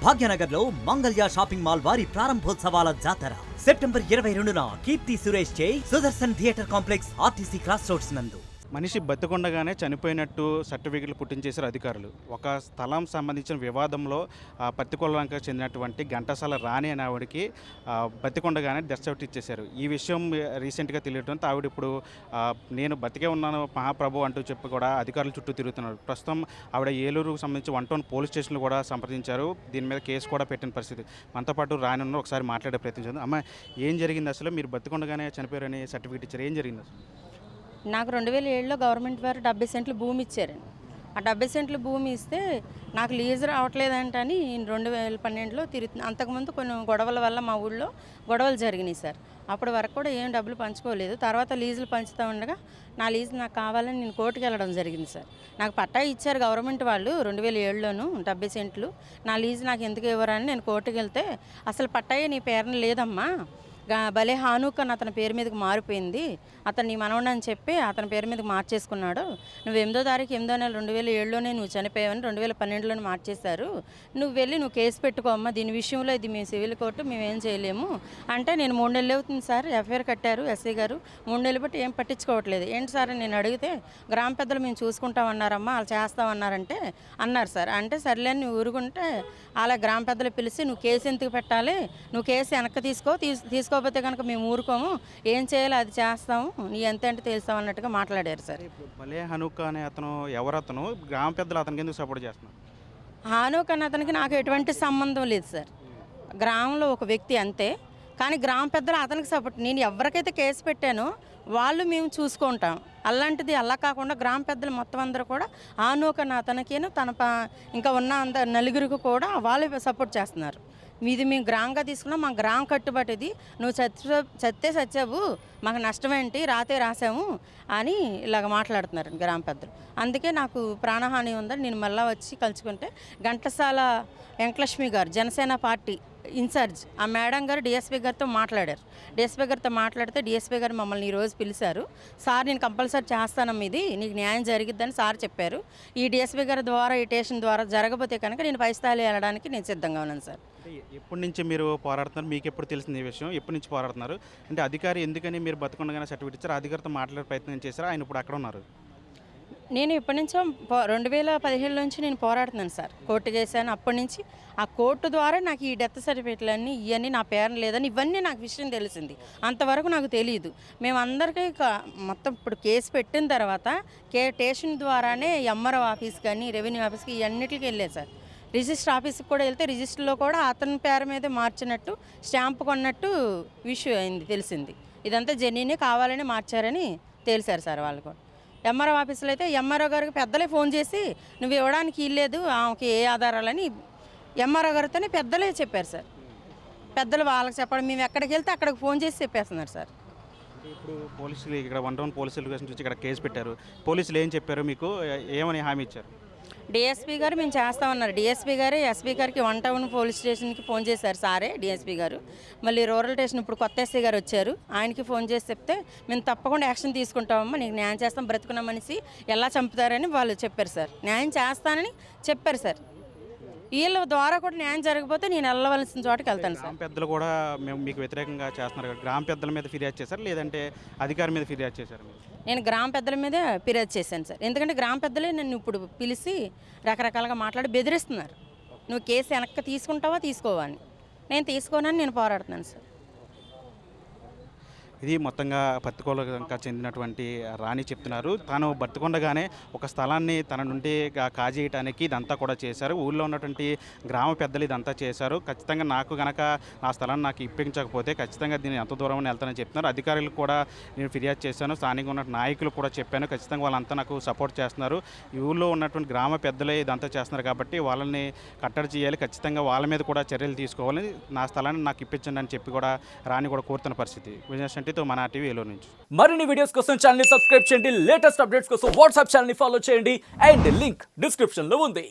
భాగ్యనగర్ లో Mangalya shopping mall వారి ప్రారంభోత్సవాల జాతర సెప్టెంబర్ 22న కీర్తి సురేష్ చే Sudarshan theatre complex RTC cross roads నందు. మనిషి బతికొండగానే చనిపోయినట్టు సర్టిఫికెట్లు పుట్టించేశారు అధికారులు. ఒక స్థలం సంబంధించిన వివాదంలో పత్తికొల్లంకి చెందినటువంటి ఘంటసాల రాణి అనే ఆవిడకి బతికొండగానే డెత్ సర్టిఫికెట్ ఇచ్చేశారు. ఈ విషయం రీసెంట్గా తెలియడంతో ఆవిడ ఇప్పుడు నేను బతికే ఉన్నాను మహాప్రభు అంటూ చెప్పి కూడా అధికారుల చుట్టూ తిరుగుతున్నారు. ప్రస్తుతం ఆవిడ ఏలూరుకు సంబంధించి 1 టౌన్ పోలీస్ స్టేషన్లు కూడా సంప్రదించారు. దీని మీద కేసు కూడా పెట్టిన పరిస్థితి. మనతో పాటు రాని ఉన్న ఒకసారి మాట్లాడే ప్రయత్నం చేద్దాం. అమ్మ, ఏం జరిగింది అసలు? మీరు బతికొండగానే చనిపోయారని సర్టిఫికెట్ ఇచ్చారు, ఏం జరిగింది అసలు? నాకు 2007లో గవర్నమెంట్ వారు 70 సెంట్లు భూమి ఇచ్చారండి. ఆ 70 సెంట్లు భూమి ఇస్తే నాకు లీజు రావట్లేదంటని 2012లో తిరుగుతుంది. అంతకుముందు కొన్ని గొడవల వల్ల మా ఊళ్ళో గొడవలు జరిగినాయి సార్. అప్పటి వరకు కూడా ఏం డబ్బులు పంచుకోలేదు. తర్వాత లీజులు పంచుతూ ఉండగా నా లీజు నాకు కావాలని నేను కోర్టుకు వెళ్ళడం జరిగింది సార్. నాకు పట్టా ఇచ్చారు గవర్నమెంట్ వాళ్ళు 2007లోను 70 సెంట్లు. నా లీజు నాకు ఎందుకు ఇవ్వరని నేను కోర్టుకు వెళ్తే అసలు పట్టాయే నీ పేరున లేదమ్మా, భలే హానూక్ అని అతని పేరు మీదకి మారిపోయింది, అతను నీ మనవడు అని చెప్పి అతని పేరు మీదకి మార్చేసుకున్నాడు. నువ్వు 8వ తారీఖు 8వ నెల 2007లోనే నువ్వు చనిపోయావని 2012లోనే మార్చేశారు. నువ్వు కేసు పెట్టుకోమ్మా, దీని విషయంలో ఇది మేము సివిల్ కోర్టు, మేమేం చేయలేము అంటే నేను 3 నెలలు అవుతుంది సార్ ఎఫ్ఐఆర్ కట్టారు ఎస్ఐ గారు. 3 నెలలు బట్టి ఏం పట్టించుకోవట్లేదు. ఏంటి సార్ నేను అడిగితే గ్రామ పెద్దలు మేము చూసుకుంటామన్నారమ్మా, వాళ్ళు చేస్తామన్నారంటే అన్నారు సార్. అంటే సర్లే నువ్వు ఊరుకుంటే అలా గ్రామ పెద్దలు పిలిచి నువ్వు కేసు ఎందుకు పెట్టాలి, నువ్వు కేసు వెనక్కి తీసుకోకపోతే కనుక మేము ఊరుకోము, ఏం చేయాలో అది చేస్తాము, నీ ఎంత అంటే తెలుస్తాం అన్నట్టుగా మాట్లాడారు సార్. భలే హనూక్ అనే అతను ఎవరతను? గ్రామ పెద్దలు అతనికి ఎందుకు సపోర్ట్ చేస్తున్నారు? హానూక్ అన్న అతనికి నాకు ఎటువంటి సంబంధం లేదు సార్. గ్రామంలో ఒక వ్యక్తి అంతే, కానీ గ్రామ పెద్దలు అతనికి సపోర్ట్. నేను ఎవరికైతే కేసు పెట్టానో వాళ్ళు మేము చూసుకుంటాం. అలాంటిది అలా కాకుండా గ్రామ పెద్దలు మొత్తం అందరూ కూడా హానూక్ అన్న అతనికేను ఇంకా ఉన్న నలుగురికి కూడా వాళ్ళు సపోర్ట్ చేస్తున్నారు. మీది మేము గ్రామంగా తీసుకున్నాం, మా గ్రామం కట్టుబడిది, నువ్వు చస్తే సచ్చావు, మాకు నష్టమేంటి, రాసాము అని ఇలాగ మాట్లాడుతున్నారు గ్రామ పెద్దలు. అందుకే నాకు ప్రాణహాని ఉందని నేను మళ్ళీ వచ్చి కలుసుకుంటే ఘంటసాల వెంకటలక్ష్మి గారు జనసేన పార్టీ ఇన్ఛార్జ్ ఆ మేడం గారు డిఎస్పీ గారితో మాట్లాడారు. డిఎస్పీ గారితో మాట్లాడితే డిఎస్పీ గారు మమ్మల్ని ఈరోజు పిలిచారు. సార్ నేను కంపల్సరీ చేస్తానమ్మా, ఇది నీకు న్యాయం జరిగిద్దని సార్ చెప్పారు. ఈ డిఎస్పీ గారి ద్వారా ఈ స్టేషన్ ద్వారా జరగబోతే కనుక నేను పై స్థాయిలో వెళ్ళడానికి నేను సిద్ధంగా ఉన్నాను సార్. ఎప్పటి నుంచి మీరు పోరాడుతున్నారు? మీకు ఎప్పుడు తెలిసింది ఈ విషయం? ఎప్పటి నుంచి పోరాడుతున్నారు? అంటే అధికారి ఎందుకని మీరు బతకుండగానే సర్టిఫికేట్ ఇచ్చారు? అధికారితో మాట్లాడే ప్రయత్నం చేశారు, ఆయన ఇప్పుడు అక్కడ ఉన్నారు. నేను ఇప్పటి నుంచో 2017 నుంచి నేను పోరాడుతున్నాను సార్. కోర్టు చేశాను. అప్పటి నుంచి ఆ కోర్టు ద్వారా నాకు ఈ డెత్ సర్టిఫికేట్లన్నీ ఇవన్నీ నా పేరు లేదని ఇవన్నీ నాకు విషయం తెలిసింది. అంతవరకు నాకు తెలియదు. మేమందరికీ మొత్తం ఇప్పుడు కేసు పెట్టిన తర్వాత స్టేషన్ ద్వారానే ఎంఆర్ఓ ఆఫీస్ కానీ రెవెన్యూ ఆఫీస్కి ఇవన్నిటికి వెళ్ళలేదు సార్. రిజిస్టర్ ఆఫీస్కి కూడా వెళ్తే రిజిస్టర్లో కూడా అతని పేరు మీదే మార్చినట్టు స్టాంపు కొన్నట్టు విషయం అయింది, తెలిసింది. ఇదంతా జెన్యునే కావాలని మార్చారని తెలిసారు సార్ వాళ్ళు కూడా. ఎంఆర్ఓ ఆఫీసులో అయితే ఎంఆర్ఓ గారికి పెద్దలే ఫోన్ చేసి నువ్వు ఇవ్వడానికి ఇల్లేదు, ఆమెకి ఏ ఆధారాలని ఎంఆర్ఓ గారితోనే పెద్దలే చెప్పారు సార్. పెద్దలు వాళ్ళకి చెప్పడం, మేము ఎక్కడికి వెళ్తే అక్కడికి ఫోన్ చేసి చెప్పేస్తున్నారు సార్. ఇప్పుడు పోలీసులు ఇక్కడ 1 టౌన్ పోలీస్ స్టేషన్ నుంచి ఇక్కడ కేసు పెట్టారు. పోలీసులు ఏం చెప్పారు మీకు? ఏమని హామీ ఇచ్చారు? డిఎస్పీ గారు మేము చేస్తామన్నారు. డిఎస్పీ గారు ఎస్పీ గారికి 1 టౌన్ పోలీస్ స్టేషన్కి ఫోన్ చేశారు సారే డిఎస్పీ గారు. మళ్ళీ రూరల్ స్టేషన్ ఇప్పుడు కొత్త ఎస్ఐ గారు వచ్చారు, ఆయనకి ఫోన్ చేసి చెప్తే మేము తప్పకుండా యాక్షన్ తీసుకుంటామమ్మా, నీకు న్యాయం చేస్తాం, బ్రతుకున్న మనిషి ఎలా చంపుతారని వాళ్ళు చెప్పారు సార్. న్యాయం చేస్తానని చెప్పారు సార్. వీళ్ళ ద్వారా కూడా న్యాయం జరగకపోతే నేను వెళ్ళవలసిన చోటుకి వెళ్తాను సార్. గ్రామ పెద్దలు కూడా మేము మీకు వ్యతిరేకంగా చేస్తున్నారు కదా, గ్రామ పెద్దల మీద ఫిర్యాదు చేశారు లేదంటే అధికారి మీద ఫిర్యాదు చేశారు? నేను గ్రామ పెద్దల మీద ఫిర్యాదు చేశాను సార్. ఎందుకంటే గ్రామ పెద్దలే నన్ను ఇప్పుడు పిలిచి రకరకాలుగా మాట్లాడి బెదిరిస్తున్నారు. నువ్వు కేసు వెనక్కి తీసుకుంటావా తీసుకోవా అని. నేను తీసుకోనని నేను పోరాడుతున్నాను సార్. ఇది మొత్తంగా పత్తికొల్లకు చెందినటువంటి రాణి చెప్తున్నారు. తాను బతికొండగానే ఒక స్థలాన్ని తన నుండి కాజేయటానికి ఇదంతా కూడా చేశారు. ఊళ్ళో ఉన్నటువంటి గ్రామ పెద్దలు ఇదంతా చేశారు. ఖచ్చితంగా నాకు గనక నా స్థలాన్ని నాకు ఇప్పించకపోతే ఖచ్చితంగా దీన్ని ఎంత దూరం వెళ్తానని చెప్తున్నారు. అధికారులకు కూడా నేను ఫిర్యాదు చేశాను, స్థానికంగా ఉన్న నాయకులు కూడా చెప్పాను. ఖచ్చితంగా వాళ్ళంతా నాకు సపోర్ట్ చేస్తున్నారు. ఈ ఊళ్ళో ఉన్నటువంటి గ్రామ పెద్దలే ఇదంతా చేస్తున్నారు కాబట్టి వాళ్ళని కట్టడి చేయాలి, ఖచ్చితంగా వాళ్ళ మీద కూడా చర్యలు తీసుకోవాలి, నా స్థలాన్ని నాకు ఇప్పించండి అని చెప్పి కూడా రాణి కూడా కోరుతున్న పరిస్థితి. మన టీవీ ఏలూరు నుంచి మరిన్ని వీడియోస్ కోసం ఛానల్ ని సబ్స్క్రైబ్ చేయండి, లేటెస్ట్ అప్డేట్స్ కోసం వాట్సాప్ ఛానల్ ని ఫాలో చేయండి అండ్ లింక్ డిస్క్రిప్షన్ లో ఉంది.